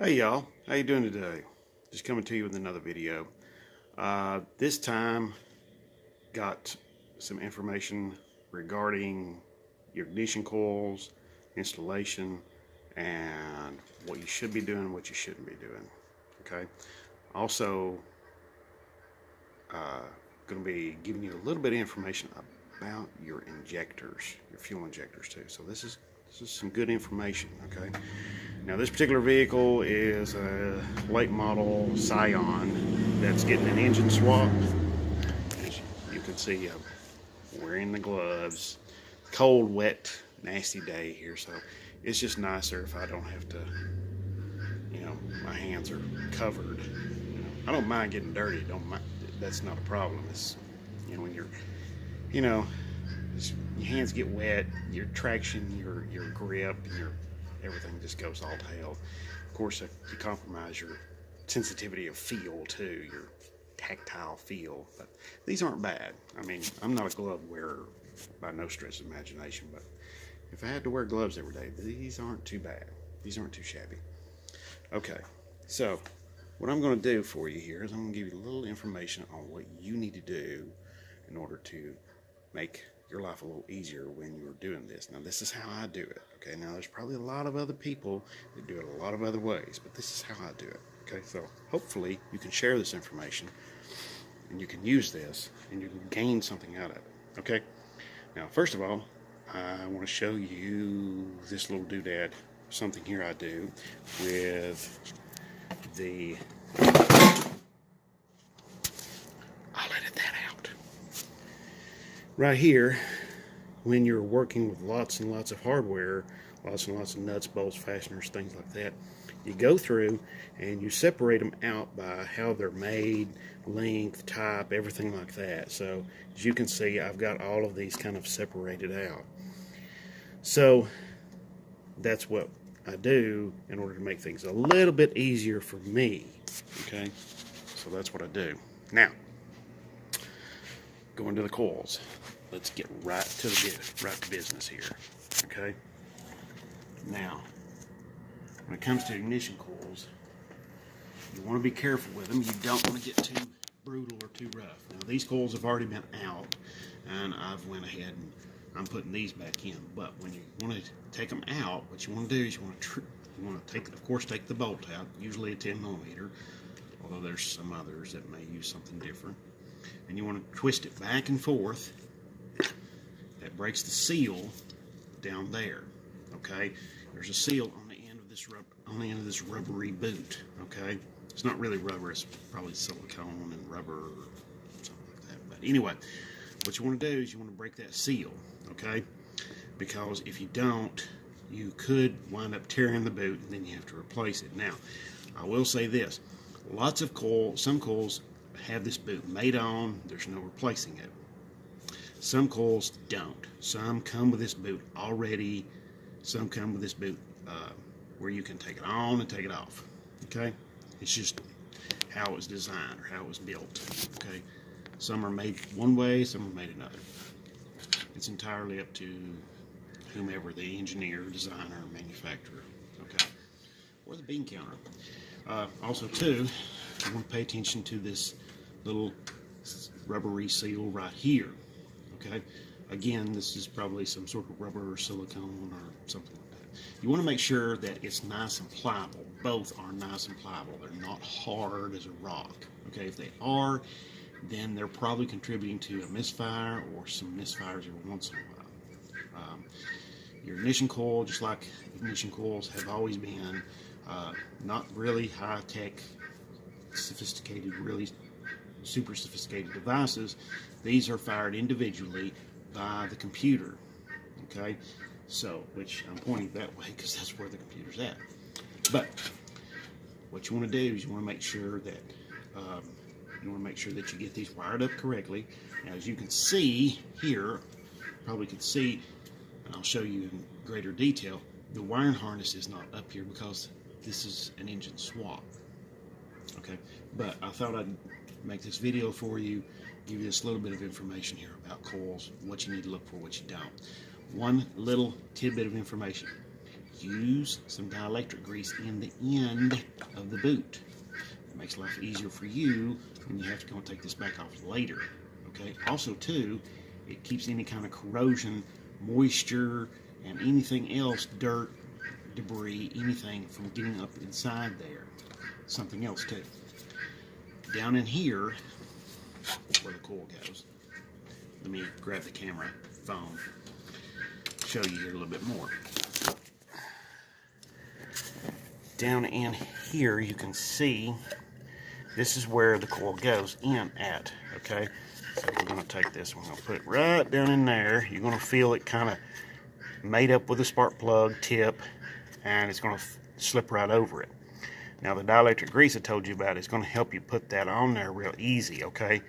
Hey y'all, how you doing today? Just coming to you with another video. This time got some information regarding your ignition coils, installation, and what you should be doing and what you shouldn't be doing. Okay. Also, going to be giving you a little bit of information about your injectors, your fuel injectors too. So this is some good information. Okay. Now this particular vehicle is a late model Scion that's getting an engine swap. As you can see, I'm wearing the gloves. Cold, wet, nasty day here, so it's just nicer if I don't have to, my hands are covered. I don't mind getting dirty. Don't mind. That's not a problem. It's, when you're, you know, your hands get wet, your traction, your grip, everything just goes all to hell. Of course, if you compromise your sensitivity of feel too, your tactile feel. But these aren't bad. I mean, I'm not a glove wearer by no stretch of imagination, but if I had to wear gloves every day, these aren't too bad. These aren't too shabby. Okay, so what I'm going to do for you here is I'm going to give you a little information on what you need to do in order to make your life a little easier when you're doing this. Now, this is how I do it. Okay, now there's probably a lot of other people that do it a lot of other ways, but this is how I do it. Okay, so hopefully you can share this information and you can use this and you can gain something out of it. Okay, now first of all, I want to show you this little doodad, something here I do with the, I'll edit that out. Right here, when you're working with lots and lots of hardware, lots and lots of nuts, bolts, fasteners, things like that, you go through and you separate them out by how they're made, length, type, everything like that. So as you can see, I've got all of these kind of separated out. So that's what I do in order to make things a little bit easier for me. Okay, so that's what I do. Now, going to the coils. Let's get right to business here. Okay. Now, when it comes to ignition coils, you want to be careful with them. You don't want to get too brutal or too rough. Now, these coils have already been out, and I've went ahead and I'm putting these back in. But when you want to take them out, what you want to do is you want to take, of course, take the bolt out. Usually a 10 millimeter, although there's some others that may use something different. And you want to twist it back and forth. That breaks the seal down there. Okay, there's a seal on the end of this rubbery boot. Okay, it's not really rubber; it's probably silicone and rubber or something like that. But anyway, what you want to do is you want to break that seal. Okay, because if you don't, you could wind up tearing the boot, and then you have to replace it. Now, I will say this: lots of coils, some coils have this boot made on. There's no replacing it. Some coils don't. Some come with this boot already. Some come with this boot where you can take it on and take it off. Okay? It's just how it was designed or how it was built. Okay? Some are made one way, some are made another. It's entirely up to whomever the engineer, designer, manufacturer. Okay? Or the bean counter. Also, too, you want to pay attention to this little rubbery seal right here. Okay, again, this is probably some sort of rubber or silicone or something like that. You want to make sure that it's nice and pliable. Both are nice and pliable. They're not hard as a rock. Okay, if they are, then they're probably contributing to a misfire or some misfires every once in a while. Your ignition coil, just like ignition coils have always been, not really high-tech, sophisticated, really super sophisticated devices. These are fired individually by the computer. Okay, so which I'm pointing that way because that's where the computer's at. But what you want to do is you want to make sure that you get these wired up correctly. Now, as you can see here, probably can see, and I'll show you in greater detail. The wiring harness is not up here because this is an engine swap. Okay, but I thought I'd make this video for you, give you this little bit of information here about coils, what you need to look for, what you don't. One little tidbit of information. use some dielectric grease in the end of the boot. It makes life easier for you when you have to go and take this back off later. Okay. Also, too, it keeps any kind of corrosion, moisture, and anything else, dirt, debris, anything from getting up inside there. Something else too. Down in here, where the coil goes, let me grab the camera phone, show you here a little bit more. Down in here, you can see this is where the coil goes in at. Okay, so we're going to take this, we're going to put it right down in there. You're going to feel it kind of made up with a spark plug tip, and it's going to slip right over it. Now, the dielectric grease I told you about is going to help you put that on there real easy, okay?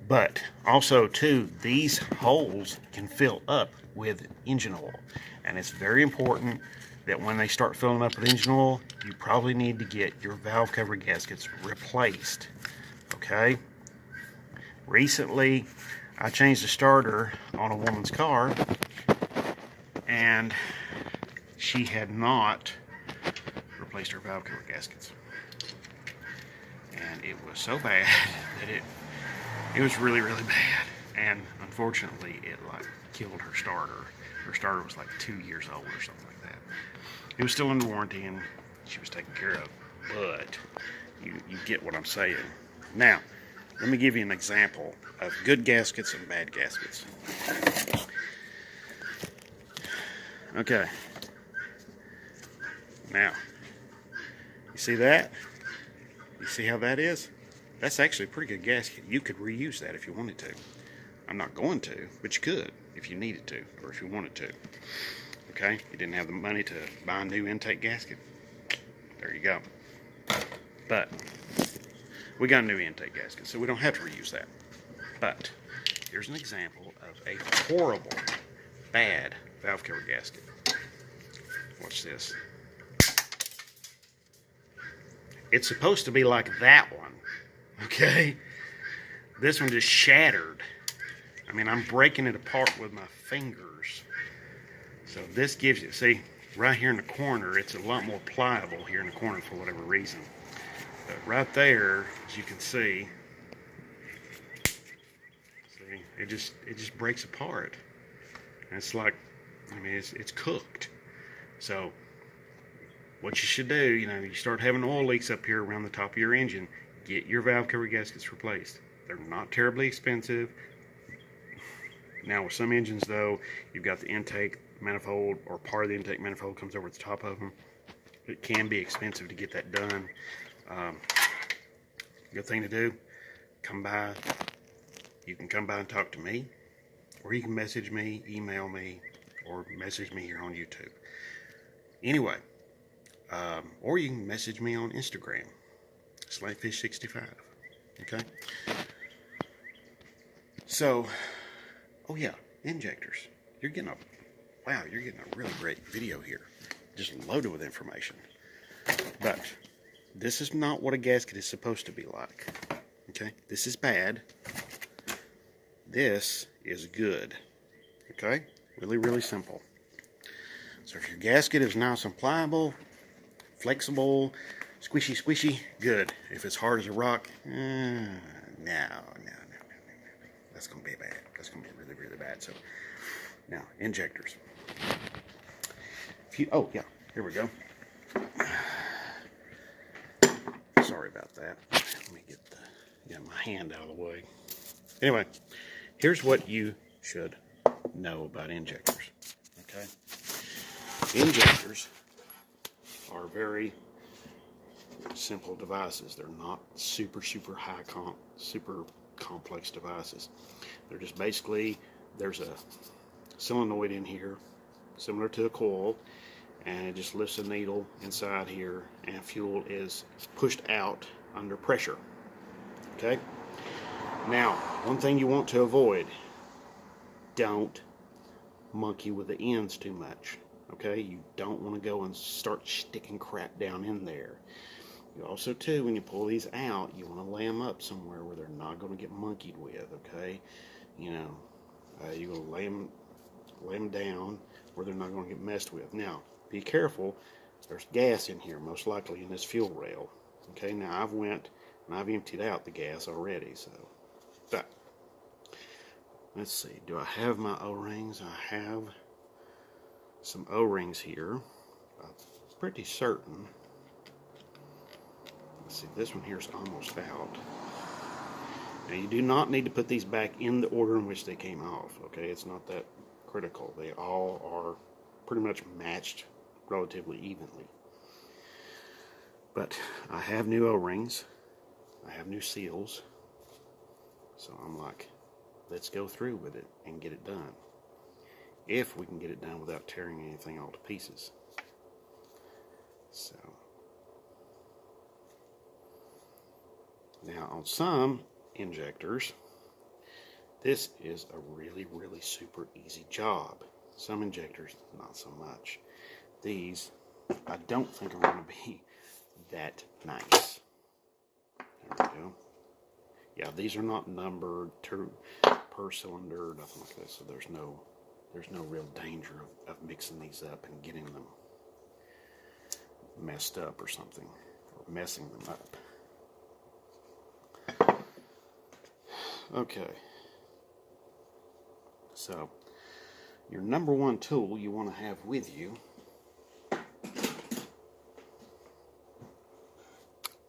But also, too, these holes can fill up with engine oil. And it's very important that when they start filling up with engine oil, you probably need to get your valve cover gaskets replaced, okay? Recently, I changed the starter on a woman's car, and she had not replaced her valve cover gaskets, and it was so bad that it was really bad, and unfortunately it like killed her starter. Her starter was like 2 years old or something like that. It was still under warranty and she was taken care of, but you get what I'm saying. Now let me give you an example of good gaskets and bad gaskets. Okay, now you see that? You see how that is? That's actually a pretty good gasket. You could reuse that if you wanted to. I'm not going to, but you could if you needed to, or if you wanted to. Okay? You didn't have the money to buy a new intake gasket. There you go. But we got a new intake gasket, so we don't have to reuse that. But here's an example of a horrible, bad valve cover gasket. Watch this. It's supposed to be like that one, okay? This one just shattered. I mean, I'm breaking it apart with my fingers. So this gives you, see, right here in the corner, it's a lot more pliable here in the corner for whatever reason. But right there, as you can see, it just breaks apart. And it's like, I mean, it's cooked. So what you should do, you know, you start having oil leaks up here around the top of your engine, get your valve cover gaskets replaced. They're not terribly expensive. Now with some engines though, you've got the intake manifold, or part of the intake manifold comes over the top of them. It can be expensive to get that done. Good thing to do, come by. You can come by and talk to me, or you can message me, email me, or message me here on YouTube. Anyway, or you can message me on Instagram, Slightfish65. Okay. So, oh yeah, injectors. You're getting a really great video here, just loaded with information. But this is not what a gasket is supposed to be like. Okay, this is bad. This is good. Okay, really simple. So if your gasket is nice and pliable, flexible, squishy, good. If it's hard as a rock, no. That's going to be bad. That's going to be really bad. So now, injectors. Oh yeah, here we go. Sorry about that. Let me get my hand out of the way. Anyway, here's what you should know about injectors. Okay, injectors are very simple devices. They're not super complex devices. They're just basically, there's a solenoid in here similar to a coil, and it just lifts a needle inside here, and fuel is pushed out under pressure. Okay, now one thing you want to avoid, don't monkey with the ends too much. Okay, you don't want to go and start sticking crap down in there. You also too, when you pull these out, you want to lay them up somewhere where they're not going to get monkeyed with. Okay, you know, you're going to lay them down where they're not going to get messed with. Now, be careful. There's gas in here, most likely in this fuel rail. Okay, now I've went and I've emptied out the gas already, so. But, let's see, do I have my O-rings? I have some O-rings here. I'm pretty certain. Let's see, this one here is almost out. Now, you do not need to put these back in the order in which they came off, okay? It's not that critical. They all are pretty much matched relatively evenly. But I have new O-rings. I have new seals. So I'm like, let's go through with it and get it done. If we can get it done without tearing anything all to pieces. So. Now on some injectors, this is a really, really super easy job. Some injectors, not so much. These, I don't think are going to be that nice. There we go. Yeah, these are not numbered per cylinder, nothing like that. So there's no real danger of mixing these up and getting them messed up or something, or messing them up. Okay. So your number one tool you want to have with you,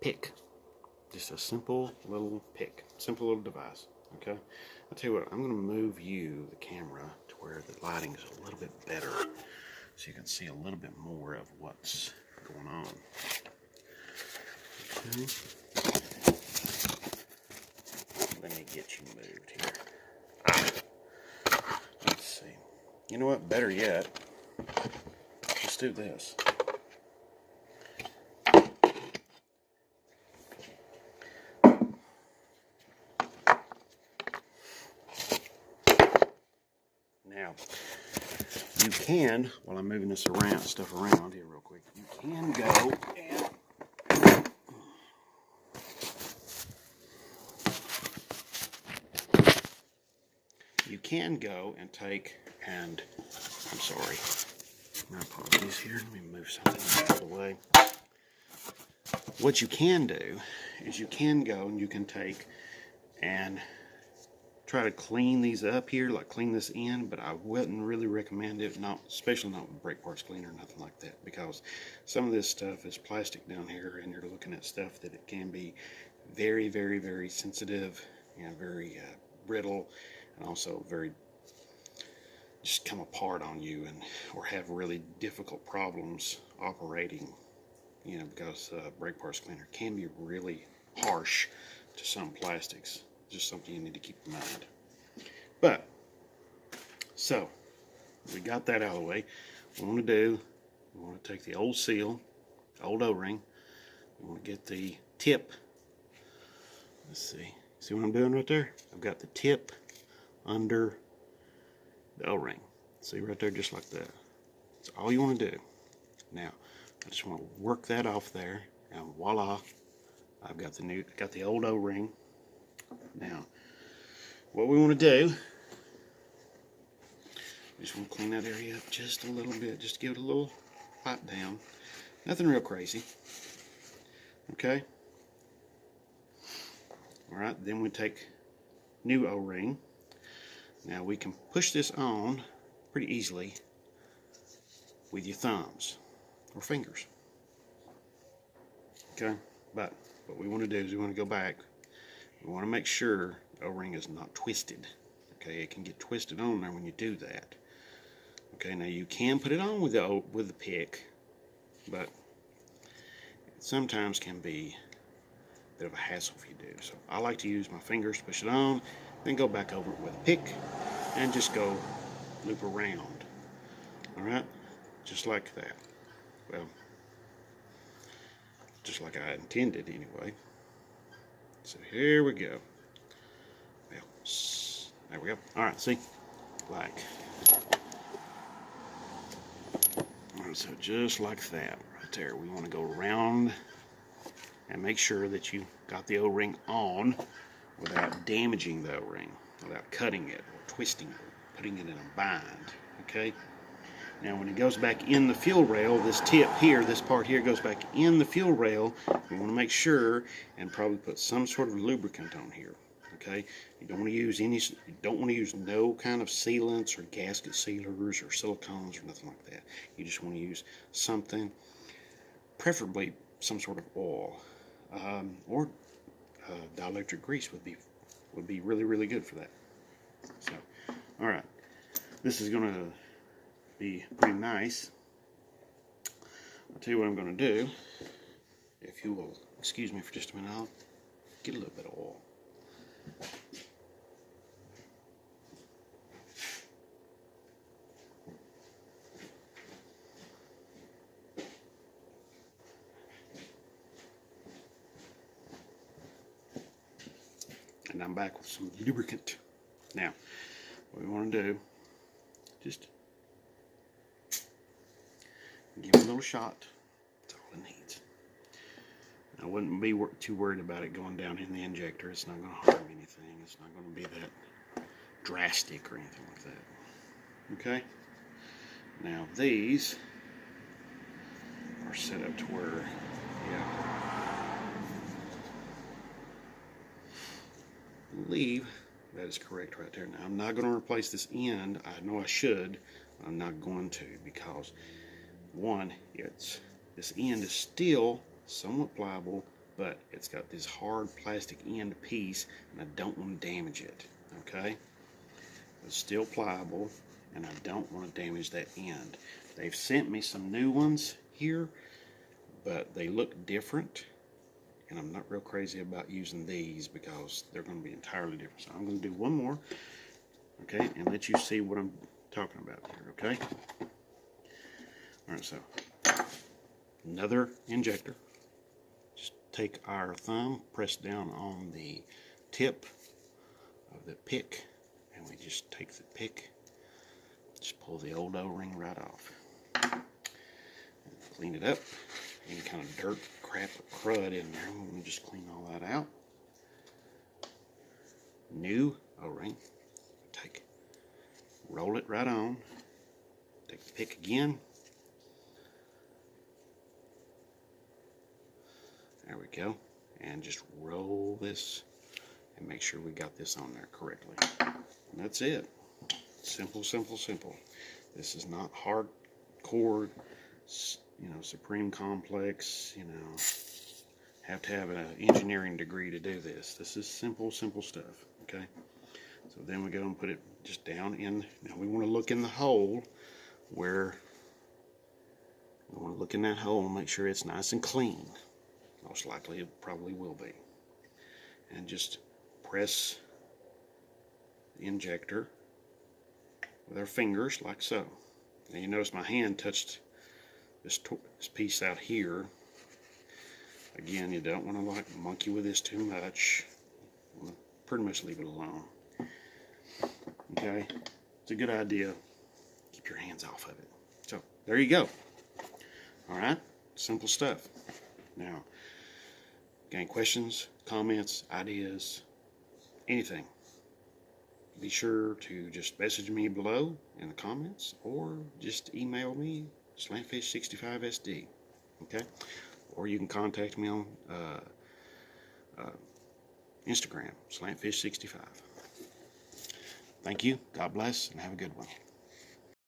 pick. Just a simple little pick, simple little device. Okay, I'll tell you what, I'm going to move you, the camera, to where the lighting is a little bit better, so you can see a little bit more of what's going on. Okay. Let me get you moved here. Let's see. You know what? Better yet, let's do this. Now, you can, while I'm moving this stuff around here real quick, you can go and take and, I'm sorry, my apologies here, let me move something out of the way. What you can do is you can go and you can take and try to clean these up here, like clean this in, but I wouldn't really recommend it, especially not with brake parts cleaner or nothing like that, because some of this stuff is plastic down here, and you're looking at stuff that it can be very, very, very sensitive, and very brittle, and also very just come apart on you, and or have really difficult problems operating, because brake parts cleaner can be really harsh to some plastics. Just something you need to keep in mind. But, so, we got that out of the way. What we want to do, we want to take the old seal, old O-ring. We want to get the tip. Let's see. See what I'm doing right there? I've got the tip under the O-ring. See right there, just like that. That's all you want to do. Now, I just want to work that off there, and voila, I've got the old O-ring. Now, what we want to do, we just want to clean that area up just a little bit, just give it a little wipe down. Nothing real crazy. Okay? Alright, then we take new O-ring. Now we can push this on pretty easily with your thumbs or fingers. Okay? But what we want to do is we want to go back. We want to make sure the O-ring is not twisted. Okay, it can get twisted on there when you do that. Okay, now you can put it on with the pick, but it sometimes can be a bit of a hassle if you do. So I like to use my fingers to push it on, then go back over it with a pick, and just go loop around. Alright, just like that. Well, just like I intended anyway. So here we go. Well, there we go. Alright, see? Like. Alright, so just like that right there. We want to go around and make sure that you got the O-ring on without damaging the O-ring, without cutting it or twisting it, putting it in a bind. Okay? Now when it goes back in the fuel rail, this tip here, this part here goes back in the fuel rail. You want to make sure and probably put some sort of lubricant on here. Okay, you don't want to use no kind of sealants or gasket sealers or silicones or nothing like that. You just want to use something, preferably some sort of oil, or dielectric grease would be really, really good for that. So, all right, this is going to be pretty nice. I'll tell you what I'm going to do. If you will excuse me for just a minute, I'll get a little bit of oil. And I'm back with some lubricant. Now, what we want to do, just give it a little shot. That's all it needs. I wouldn't be too worried about it going down in the injector. It's not going to harm anything. It's not going to be that drastic or anything like that. Okay? Now these are set up to where, I believe that is correct right there. Now I'm not going to replace this end. I know I should. I'm not going to, because one, this end is still somewhat pliable, but it's got this hard plastic end piece, and I don't want to damage it. Okay, it's still pliable, and I don't want to damage that end. They've sent me some new ones here, but they look different, and I'm not real crazy about using these because they're going to be entirely different. So I'm going to do one more, okay, and let you see what I'm talking about here. Okay. All right, so another injector. Just take our thumb, press down on the tip of the pick, and we just take the pick, just pull the old O-ring right off. Clean it up. Any kind of dirt, crap, or crud in there, we're going to just clean all that out. New O-ring. Roll it right on. Take the pick again. There we go. And just roll this and make sure we got this on there correctly. And that's it. Simple, simple, simple. This is not hardcore, supreme complex, have to have an engineering degree to do this. This is simple, simple stuff, okay? So then we go and put it just down in, now we want to look in the hole where, we want to look in that hole and make sure it's nice and clean. Most likely it probably will be. And just press the injector with our fingers like so. Now you notice my hand touched this piece out here. Again, you don't want to monkey with this too much. You want to pretty much leave it alone. Okay, it's a good idea. Keep your hands off of it. So there you go. All right, simple stuff. Now, any questions, comments, ideas, anything, be sure to just message me below in the comments, or just email me, slantfish65sd, okay? Or you can contact me on Instagram, slantfish65. Thank you, God bless, and have a good one.